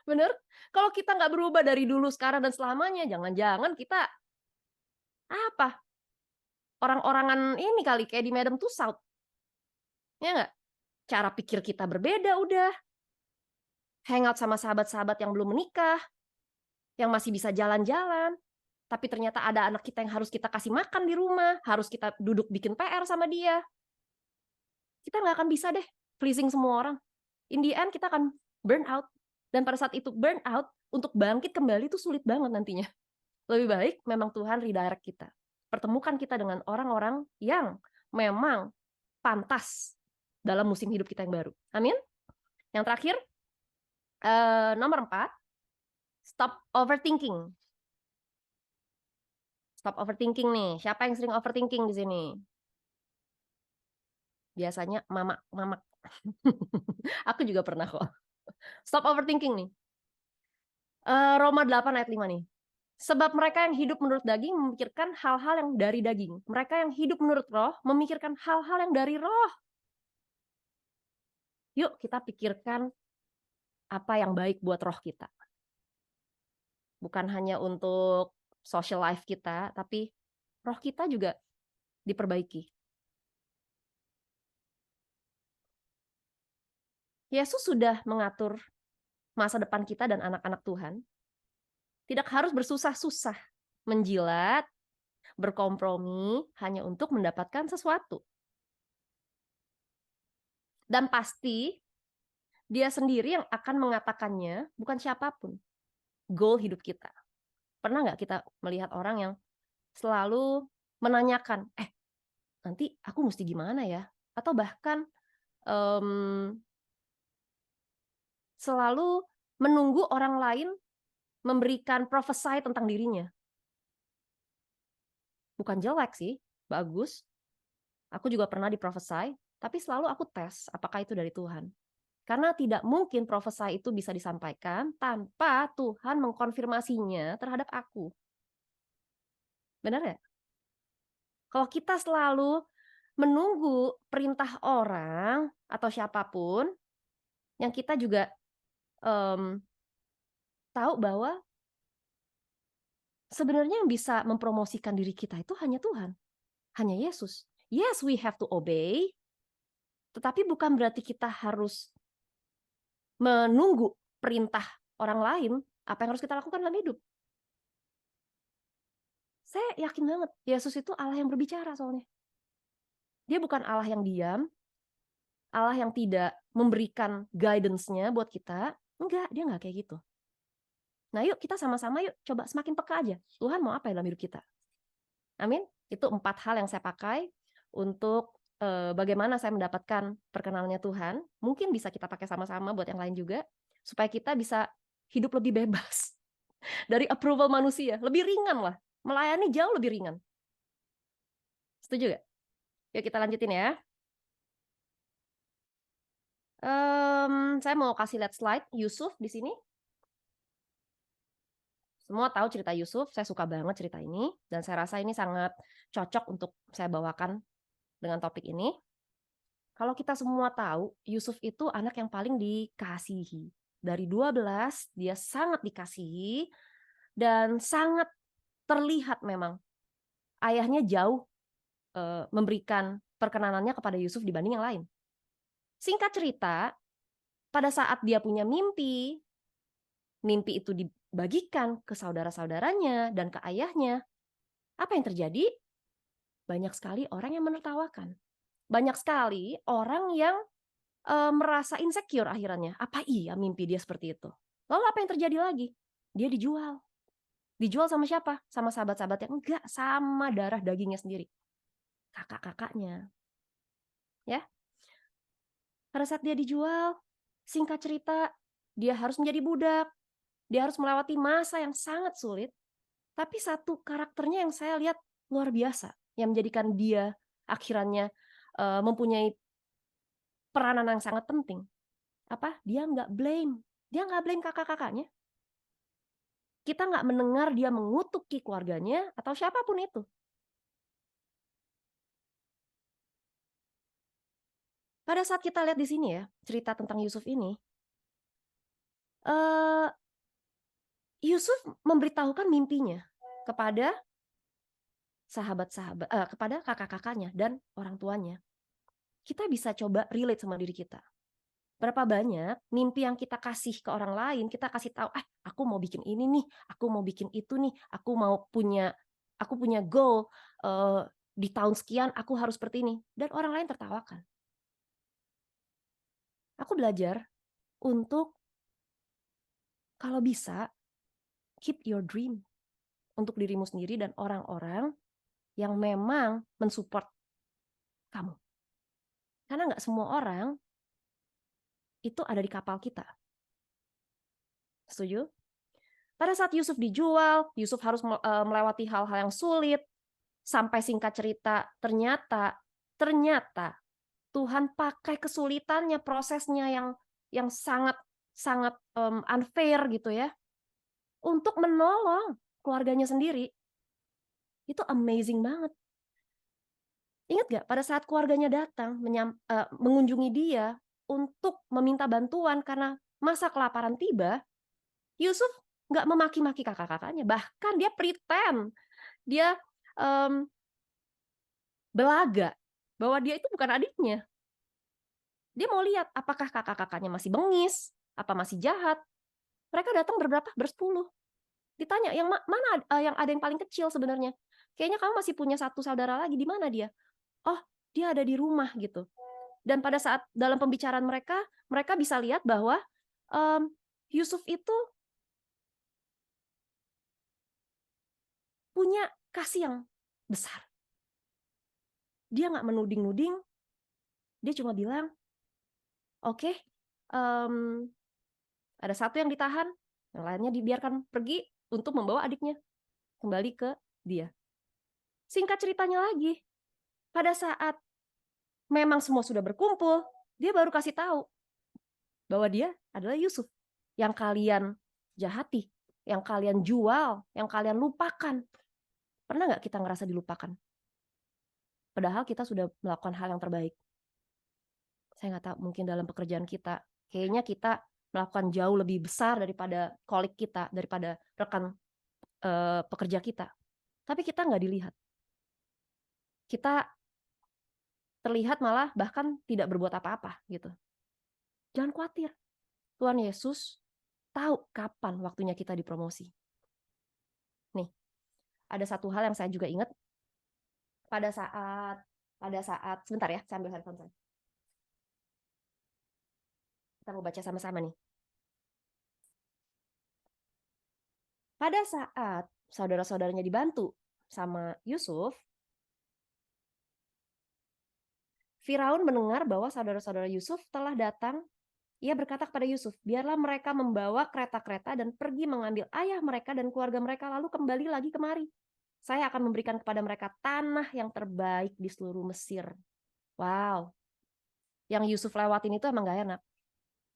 Bener? Kalau kita nggak berubah dari dulu, sekarang, dan selamanya, jangan-jangan kita apa? Orang-orangan ini kali, kayak di Madam Tussauds. Ya nggak? Cara pikir kita berbeda udah. Hangout sama sahabat-sahabat yang belum menikah, yang masih bisa jalan-jalan. Tapi ternyata ada anak kita yang harus kita kasih makan di rumah, harus kita duduk bikin PR sama dia. Kita nggak akan bisa deh pleasing semua orang. In the end kita akan burn out. Dan pada saat itu burn out, untuk bangkit kembali itu sulit banget nantinya. Lebih baik memang Tuhan redirect kita. Pertemukan kita dengan orang-orang yang memang pantas dalam musim hidup kita yang baru. Amin. Yang terakhir, nomor 4, stop overthinking. Stop overthinking nih. Siapa yang sering overthinking di sini? Biasanya mama. Aku juga pernah kok. Stop overthinking nih. Roma 8 ayat 5 nih. Sebab mereka yang hidup menurut daging memikirkan hal-hal yang dari daging. Mereka yang hidup menurut roh memikirkan hal-hal yang dari roh. Yuk kita pikirkan apa yang baik buat roh kita. Bukan hanya untuk social life kita, tapi roh kita juga diperbaiki. Yesus sudah mengatur masa depan kita dan anak-anak Tuhan. Tidak harus bersusah-susah menjilat, berkompromi hanya untuk mendapatkan sesuatu. Dan pasti dia sendiri yang akan mengatakannya, bukan siapapun. Goal hidup kita. Pernah nggak kita melihat orang yang selalu menanyakan, nanti aku mesti gimana ya? Atau bahkan selalu menunggu orang lain memberikan prophesy tentang dirinya. Bukan jelek sih, bagus. Aku juga pernah diprophesy, tapi selalu aku tes apakah itu dari Tuhan. Karena tidak mungkin prophesy itu bisa disampaikan tanpa Tuhan mengkonfirmasinya terhadap aku. Benar ya? Kalau kita selalu menunggu perintah orang atau siapapun, yang kita juga tahu bahwa sebenarnya yang bisa mempromosikan diri kita itu hanya Tuhan. Hanya Yesus. Yes, we have to obey. Tetapi bukan berarti kita harus menunggu perintah orang lain. apa yang harus kita lakukan dalam hidup. Saya yakin banget, Yesus itu Allah yang berbicara soalnya. Dia bukan Allah yang diam, Allah yang tidak memberikan guidance-nya buat kita. Enggak, dia enggak kayak gitu. Nah yuk kita sama-sama yuk coba semakin peka aja. Tuhan mau apa dalam hidup kita? Amin. Itu 4 hal yang saya pakai untuk bagaimana saya mendapatkan perkenalannya Tuhan. Mungkin bisa kita pakai sama-sama buat yang lain juga. Supaya kita bisa hidup lebih bebas dari approval manusia. Lebih ringan lah. Melayani jauh lebih ringan. Setuju gak? Yuk kita lanjutin ya. Saya mau kasih lihat slide Yusuf di sini. Semua tahu cerita Yusuf, saya suka banget cerita ini, dan saya rasa ini sangat cocok untuk saya bawakan dengan topik ini. Kalau kita semua tahu, Yusuf itu anak yang paling dikasihi. Dari 12, dia sangat dikasihi, dan sangat terlihat memang ayahnya jauh memberikan perkenanannya kepada Yusuf dibanding yang lain. Singkat cerita, pada saat dia punya mimpi itu dibagikan ke saudara-saudaranya dan ke ayahnya. Apa yang terjadi? Banyak sekali orang yang menertawakan. Banyak sekali orang yang merasa insecure akhirnya. Apa iya mimpi dia seperti itu? Lalu apa yang terjadi lagi? Dia dijual. Dijual sama siapa? Sama sahabat-sahabat yang enggak, sama darah dagingnya sendiri. Kakak-kakaknya. Ya. Pada saat dia dijual, singkat cerita, dia harus menjadi budak. Dia harus melewati masa yang sangat sulit. Tapi satu karakternya yang saya lihat luar biasa, yang menjadikan dia akhirnya mempunyai peranan yang sangat penting. Apa? Dia nggak blame. Dia nggak blame kakak-kakaknya. Kita nggak mendengar dia mengutuki keluarganya atau siapapun itu. Pada saat kita lihat di sini ya, cerita tentang Yusuf ini, Yusuf memberitahukan mimpinya kepada sahabat-sahabat, kepada kakak-kakaknya dan orang tuanya. Kita bisa coba relate sama diri kita. Berapa banyak mimpi yang kita kasih ke orang lain, kita kasih tahu, aku mau bikin ini nih, aku mau bikin itu nih, aku punya goal di tahun sekian aku harus seperti ini, dan orang lain tertawakan. Aku belajar untuk kalau bisa keep your dream untuk dirimu sendiri dan orang-orang yang memang mensupport kamu. Karena nggak semua orang itu ada di kapal kita. Setuju? Pada saat Yusuf dijual, Yusuf harus melewati hal-hal yang sulit. Sampai singkat cerita, ternyata Tuhan pakai kesulitannya, prosesnya yang sangat sangat unfair gitu ya, untuk menolong keluarganya sendiri. Itu amazing banget. Ingat gak pada saat keluarganya datang mengunjungi dia untuk meminta bantuan karena masa kelaparan tiba, Yusuf nggak memaki-maki kakak-kakaknya, bahkan dia pretend, dia belaga bahwa dia itu bukan adiknya. Dia mau lihat apakah kakak-kakaknya masih bengis, apa masih jahat. Mereka datang berberapa? Bersepuluh. Ditanya, yang mana yang ada yang paling kecil sebenarnya? Kayaknya kamu masih punya satu saudara lagi, di mana dia? Oh, dia ada di rumah gitu. Dan pada saat dalam pembicaraan mereka bisa lihat bahwa Yusuf itu punya kasih yang besar. Dia nggak menuding-nuding, dia cuma bilang, oke, ada satu yang ditahan, yang lainnya dibiarkan pergi untuk membawa adiknya kembali ke dia. Singkat ceritanya lagi, pada saat memang semua sudah berkumpul, dia baru kasih tahu bahwa dia adalah Yusuf yang kalian jahati, yang kalian jual, yang kalian lupakan. Pernah nggak kita ngerasa dilupakan? Padahal kita sudah melakukan hal yang terbaik. Saya nggak tahu, mungkin dalam pekerjaan kita, kayaknya kita melakukan jauh lebih besar daripada kolik kita, daripada rekan pekerja kita. Tapi kita nggak dilihat. Kita terlihat malah bahkan tidak berbuat apa-apa gitu. Jangan khawatir. Tuhan Yesus tahu kapan waktunya kita dipromosi. Nih, ada satu hal yang saya juga ingat pada saat sebentar ya, saya ambil handphone saya. Kita mau baca sama-sama nih. Pada saat saudara-saudaranya dibantu sama Yusuf, Firaun mendengar bahwa saudara-saudara Yusuf telah datang. Ia berkata kepada Yusuf, biarlah mereka membawa kereta-kereta dan pergi mengambil ayah mereka dan keluarga mereka, lalu kembali lagi kemari. Saya akan memberikan kepada mereka tanah yang terbaik di seluruh Mesir. Wow, yang Yusuf lewatin itu emang gak enak.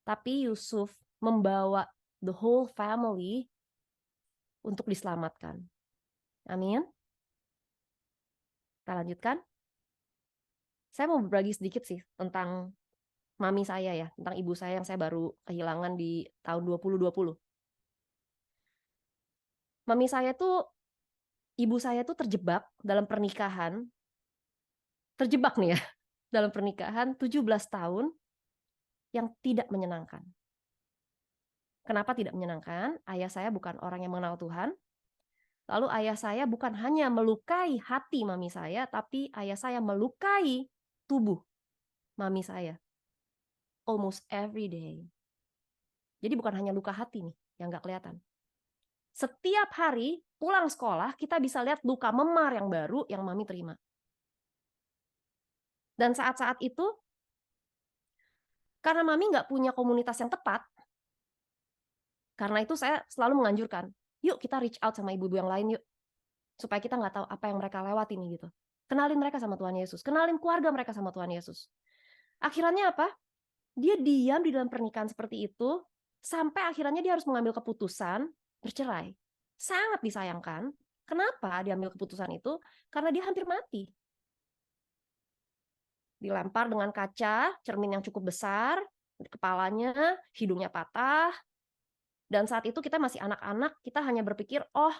Tapi Yusuf membawa the whole family untuk diselamatkan. Amin. Kita lanjutkan. Saya mau berbagi sedikit sih tentang mami saya ya, tentang ibu saya yang saya baru kehilangan di tahun 2020. Mami saya tuh, ibu saya tuh terjebak dalam pernikahan, terjebak nih ya, dalam pernikahan 17 tahun yang tidak menyenangkan. Kenapa tidak menyenangkan? Ayah saya bukan orang yang mengenal Tuhan. Lalu ayah saya bukan hanya melukai hati mami saya, tapi ayah saya melukai tubuh mami saya. Almost every day. Jadi bukan hanya luka hati nih yang nggak kelihatan. Setiap hari pulang sekolah kita bisa lihat luka memar yang baru yang mami terima. Dan saat-saat itu, karena mami nggak punya komunitas yang tepat, karena itu saya selalu menganjurkan, yuk kita reach out sama ibu-ibu yang lain yuk, supaya kita nggak tahu apa yang mereka lewati nih gitu. Kenalin mereka sama Tuhan Yesus, kenalin keluarga mereka sama Tuhan Yesus. Akhirnya apa? Dia diam di dalam pernikahan seperti itu, sampai akhirnya dia harus mengambil keputusan bercerai. Sangat disayangkan. Kenapa dia ambil keputusan itu? Karena dia hampir mati. Dilempar dengan kaca, cermin yang cukup besar, kepalanya, hidungnya patah. Dan saat itu kita masih anak-anak, kita hanya berpikir, oh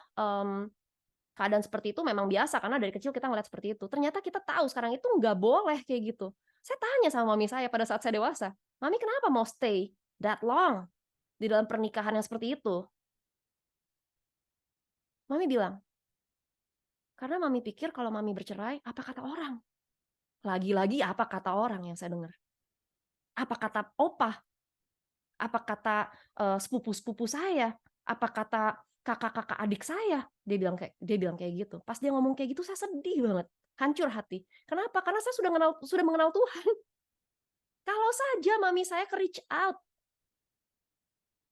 keadaan seperti itu memang biasa, karena dari kecil kita ngeliat seperti itu. Ternyata kita tahu sekarang itu nggak boleh kayak gitu. Saya tanya sama mami saya pada saat saya dewasa, mami kenapa mau stay that long di dalam pernikahan yang seperti itu? Mami bilang, karena mami pikir kalau mami bercerai, apa kata orang? Lagi-lagi apa kata orang yang saya dengar? Apa kata opah? Apa kata sepupu-sepupu saya? Apa kata kakak-kakak adik saya? Dia bilang kayak gitu. Pas dia ngomong kayak gitu saya sedih banget, hancur hati. Kenapa? Karena saya sudah mengenal Tuhan. Kalau saja mami saya ke reach out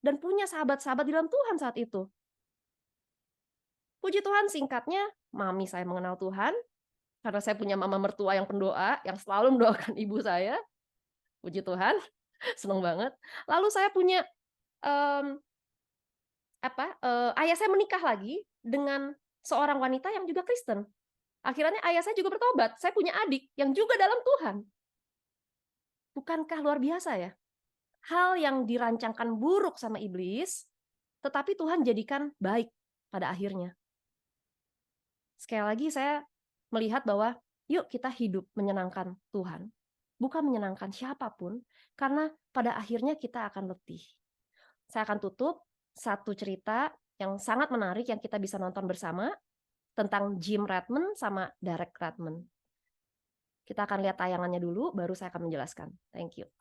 dan punya sahabat-sahabat di dalam Tuhan saat itu. Puji Tuhan, singkatnya, mami saya mengenal Tuhan karena saya punya mama mertua yang pendoa, yang selalu mendoakan ibu saya. Puji Tuhan, seneng banget. Lalu saya punya ayah saya menikah lagi dengan seorang wanita yang juga Kristen. Akhirnya ayah saya juga bertobat. Saya punya adik yang juga dalam Tuhan. Bukankah luar biasa ya? Hal yang dirancangkan buruk sama iblis, tetapi Tuhan jadikan baik pada akhirnya. Sekali lagi saya melihat bahwa yuk kita hidup menyenangkan Tuhan, bukan menyenangkan siapapun, karena pada akhirnya kita akan letih. Saya akan tutup satu cerita yang sangat menarik yang kita bisa nonton bersama tentang Jim Redmond sama Derek Redmond. Kita akan lihat tayangannya dulu, baru saya akan menjelaskan. Thank you.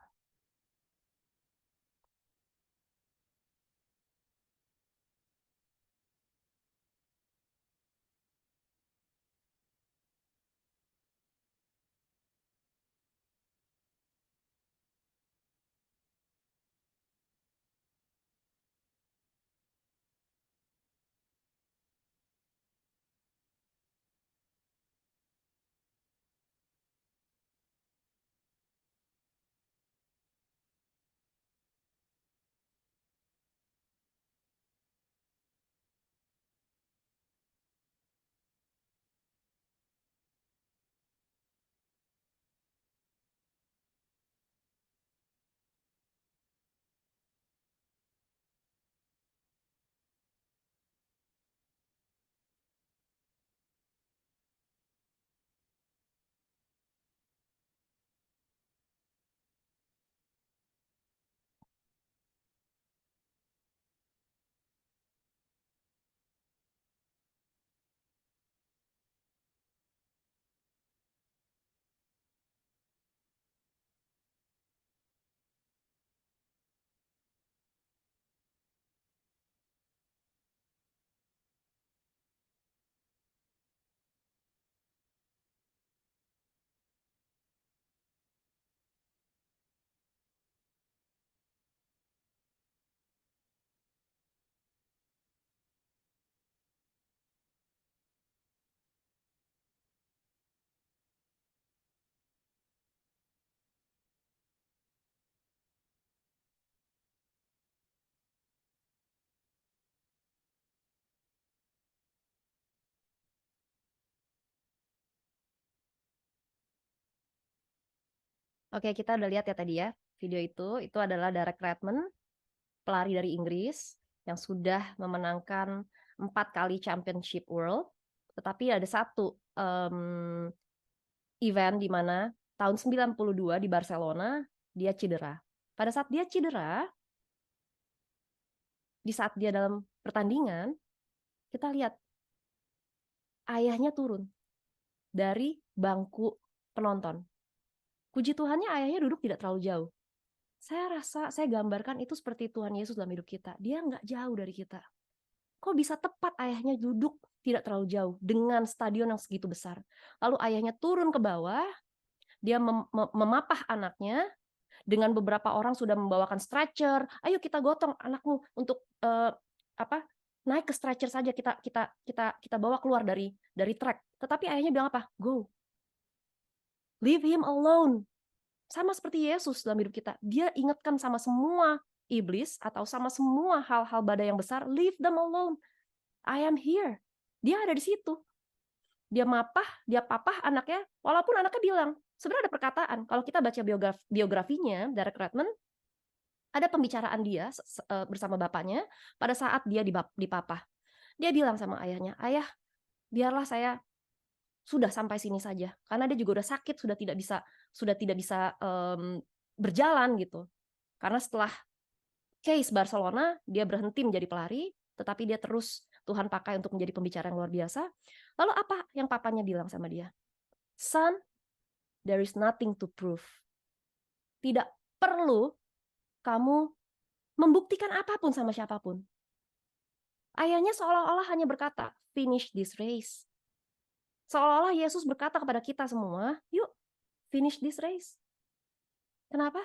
Oke, kita udah lihat ya tadi ya, video itu adalah Derek Redmond, pelari dari Inggris yang sudah memenangkan 4 kali Championship World. Tetapi ada satu event di mana tahun 92 di Barcelona dia cedera. Pada saat dia cedera, di saat dia dalam pertandingan, kita lihat ayahnya turun dari bangku penonton. Puji Tuhannya ayahnya duduk tidak terlalu jauh. Saya gambarkan itu seperti Tuhan Yesus dalam hidup kita. Dia nggak jauh dari kita. Kok bisa tepat ayahnya duduk tidak terlalu jauh dengan stadion yang segitu besar. Lalu ayahnya turun ke bawah, dia memapah anaknya, dengan beberapa orang sudah membawakan stretcher. Ayo kita gotong anakmu untuk naik ke stretcher saja, kita bawa keluar dari track. Tetapi ayahnya bilang apa? Go. Leave him alone. Sama seperti Yesus dalam hidup kita. Dia ingatkan sama semua iblis atau sama semua hal-hal badai yang besar, leave them alone. I am here. Dia ada di situ. Dia papah anaknya, walaupun anaknya bilang, sebenarnya ada perkataan, kalau kita baca biografinya, Derek Redmond, ada pembicaraan dia bersama bapaknya pada saat dia dipapah. Dia bilang sama ayahnya, ayah, biarlah saya sudah sampai sini saja, karena dia juga udah sakit, sudah tidak bisa berjalan gitu. Karena setelah case Barcelona, dia berhenti menjadi pelari, tetapi dia terus Tuhan pakai untuk menjadi pembicara yang luar biasa. Lalu apa yang papanya bilang sama dia? Son, there is nothing to prove. Tidak perlu kamu membuktikan apapun sama siapapun. Ayahnya seolah-olah hanya berkata, finish this race. Seolah-olah Yesus berkata kepada kita semua, yuk finish this race. Kenapa?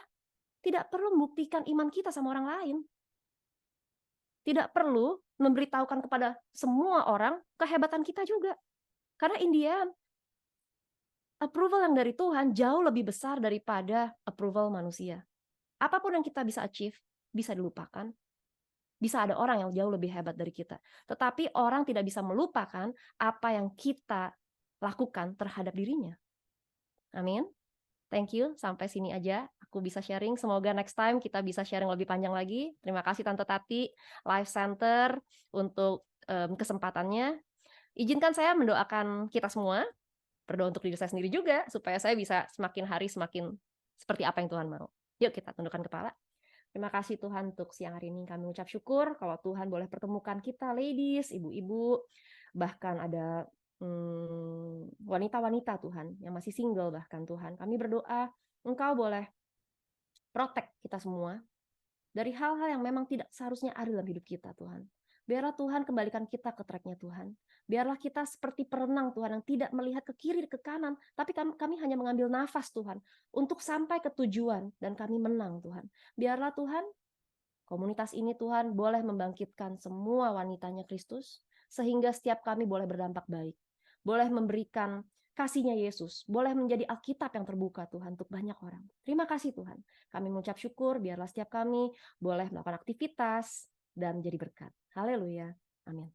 Tidak perlu membuktikan iman kita sama orang lain. Tidak perlu memberitahukan kepada semua orang kehebatan kita juga. Karena in the end, approval yang dari Tuhan jauh lebih besar daripada approval manusia. Apapun yang kita bisa achieve, bisa dilupakan. Bisa ada orang yang jauh lebih hebat dari kita. Tetapi orang tidak bisa melupakan apa yang kita lakukan terhadap dirinya. Amin. Thank you. Sampai sini aja aku bisa sharing. Semoga next time kita bisa sharing lebih panjang lagi. Terima kasih Tante Tati, Life Center untuk kesempatannya. Izinkan saya mendoakan kita semua. Berdoa untuk diri saya sendiri juga supaya saya bisa semakin hari semakin seperti apa yang Tuhan mau. Yuk kita tundukkan kepala. Terima kasih Tuhan untuk siang hari ini. Kami ucap syukur kalau Tuhan boleh pertemukan kita ladies, ibu-ibu, bahkan ada wanita-wanita Tuhan yang masih single bahkan Tuhan. Kami berdoa Engkau boleh protect kita semua dari hal-hal yang memang tidak seharusnya ada dalam hidup kita Tuhan. Biarlah Tuhan kembalikan kita ke tracknya Tuhan. Biarlah kita seperti perenang Tuhan yang tidak melihat ke kiri ke kanan, tapi kami hanya mengambil nafas Tuhan untuk sampai ke tujuan dan kami menang Tuhan. Biarlah Tuhan komunitas ini Tuhan boleh membangkitkan semua wanitanya Kristus sehingga setiap kami boleh berdampak baik. Boleh memberikan kasih-Nya Yesus, boleh menjadi Alkitab yang terbuka Tuhan untuk banyak orang. Terima kasih Tuhan. Kami mengucap syukur biarlah setiap kami boleh melakukan aktivitas dan menjadi berkat. Haleluya. Amin.